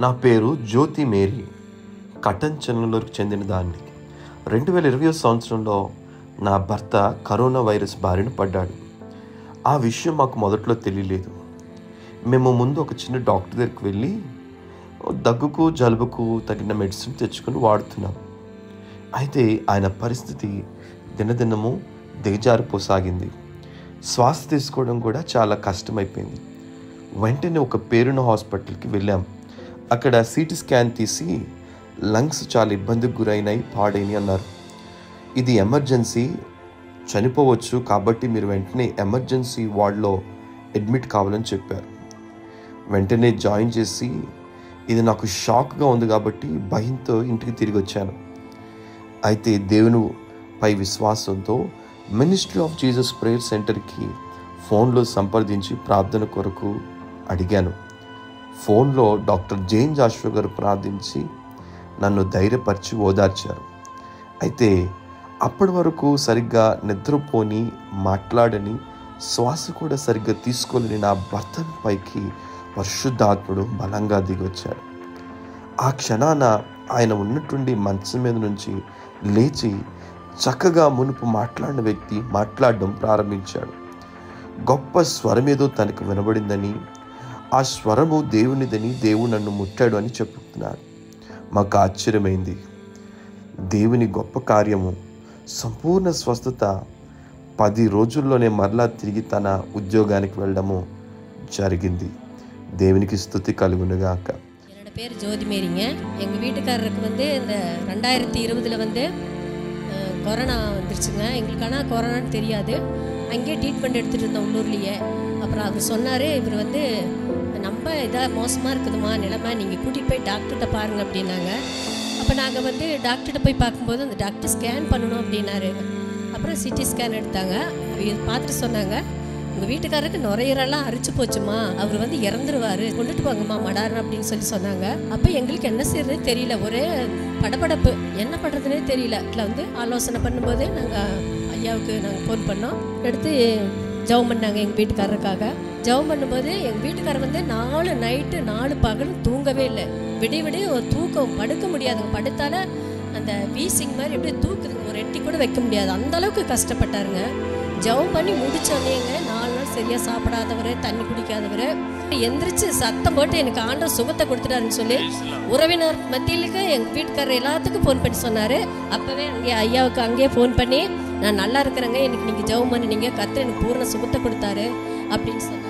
నా పేరు జ్యోతి మేరీ, కటన్ చెన్నూరుకు చెందిన దాన్ని. 2020 సంవత్సరంలో నా భర్త కరోనా వైరస్ బారిన పడ్డాడు. ఆ విషయం మాకు మొదట్లో తెలియలేదు. మేము ముందు ఒక చిన్న డాక్టర్ దగ్గరికి వెళ్ళి దగ్గుకు జలుబుకు తగిన మెడిసిన్ తెచ్చుకొని వాడుతున్నాం. అయితే ఆయన పరిస్థితి దినదినము దిగజారిపోసాగింది. శ్వాస తీసుకోవడం కూడా చాలా కష్టమైపోయింది. వెంటనే ఒక పేరున్న హాస్పిటల్కి వెళ్ళాం. అక్కడ సిటీ స్కాన్ తీసి లంగ్స్ చాలా ఇబ్బందికి గురైనాయి, పాడైనాయి అన్నారు. ఇది ఎమర్జెన్సీ, చనిపోవచ్చు, కాబట్టి మీరు వెంటనే ఎమర్జెన్సీ వార్డులో అడ్మిట్ కావాలని చెప్పారు. వెంటనే జాయిన్ చేసి ఇది నాకు షాక్గా ఉంది కాబట్టి భయంతో ఇంటికి తిరిగి వచ్చాను. అయితే దేవుని పై విశ్వాసంతో మినిస్ట్రీ ఆఫ్ జీసస్ ప్రేయర్ సెంటర్కి ఫోన్లో సంప్రదించి ప్రార్థన కొరకు అడిగాను. ఫోన్లో డాక్టర్ జైన్ జాషువా గారు ప్రార్థించి నన్ను ధైర్యపరిచి ఓదార్చారు. అయితే అప్పటి వరకు సరిగ్గా నిద్రపోని, మాట్లాడని, శ్వాస కూడా సరిగ్గా తీసుకోలేని నా భర్త పైకి పరిశుద్ధాత్ముడు బలంగా దిగొచ్చాడు. ఆ క్షణాన ఆయన ఉన్నట్టుండి మంచం మీద నుంచి లేచి చక్కగా మునుపు మాట్లాడిన వ్యక్తి మాట్లాడడం ప్రారంభించాడు. గొప్ప స్వరమేదో తనకు వినబడిందని, ఆ స్వరము దేవునిదని, దేవుడు నన్ను ముట్టాడు అని చెప్తున్నాడు. మాకు ఆశ్చర్యమైంది. దేవుని గొప్ప కార్యము, సంపూర్ణ స్వస్థత 10 రోజుల్లోనే మరలా తిరిగి తన ఉద్యోగానికి వెళ్ళడము జరిగింది. దేవునికి స్తుతి కలుగునుగాక. என்னோட பேர் ஜோதி மேரிங்க. எங்கள் வீட்டுக்காரருக்கு இந்த 2020 கொரோனா வந்துருச்சுங்க. எங்களுக்கு ஆனால் கொரோனான்னு தெரியாது. அங்கேயே ட்ரீட்மெண்ட் எடுத்துகிட்டு இருந்தோம் உள்ளூர்லேயே. அப்புறம் அவர் சொன்னார், இவர் நம்ம இதாக மோசமாக இருக்குதுமா நிலைமை, நீங்கள் கூட்டிகிட்டு போய் டாக்டர்கிட்ட பாருங்கள் அப்படின்னாங்க. அப்போ நாங்கள் டாக்டர்கிட்ட போய் பார்க்கும்போது அந்த டாக்டர் ஸ்கேன் பண்ணணும் அப்படின்னாரு. அப்புறம் சிடி ஸ்கேன் எடுத்தாங்க. இது பார்த்துட்டு சொன்னாங்க, உங்கள் வீட்டுக்காரருக்கு நுரையீரலாம் அரிச்சு போச்சுமா, அவர் இறந்துருவார், கொண்டுட்டு போங்கம்மா மடார்னு அப்படின்னு சொன்னாங்க. அப்போ எங்களுக்கு என்ன செய்யறது தெரியல, ஒரே படபடப்பு, என்ன பண்ணுறதுனே தெரியல. இதில் ஆலோசனை பண்ணும்போது நாங்கள் ஐயாவுக்கு நாங்கள் ஃபோன் பண்ணோம். எடுத்து ஜெபம் பண்ணாங்க எங்கள் வீட்டுக்காரருக்காக. ஜெபம் பண்ணும்போது எங்கள் வீட்டுக்காரர் 4 நைட்டு 4 பகல் தூங்கவே இல்லை. விடிய ஒரு தூக்கம், படுக்க முடியாதுங்க. படுத்தால அந்த வீசிங் மாதிரி எப்படியே தூக்குதுங்க, ஒரு எட்டி கூட வைக்க முடியாது, அந்த அளவுக்கு கஷ்டப்பட்டாருங்க. ஜெபம் பண்ணி முடிச்சோன்னேங்க 4 நாள் சரியாக சாப்பிடாதவர், தண்ணி குடிக்காதவர், எந்திரிச்சு சத்தம் போட்டு எனக்கு ஆண்டவர் சுகத்தை கொடுத்துட்டாருன்னு சொல்லி உறவினர் மத்தியிலுக்கு எங்கள் வீட்டுக்காரர் எல்லாத்துக்கும் ஃபோன் பண்ணி சொன்னார். அப்போவே ஐயாவுக்கு அங்கேயே ஃபோன் பண்ணி, நான் நல்லா இருக்கிறேங்க, எனக்கு நீங்கள் ஜெபம் பண்ணினீங்க, கர்த்தர் எனக்கு பூர்ண சுகத்தை கொடுத்தாரு அப்படின்னு சொன்னார்.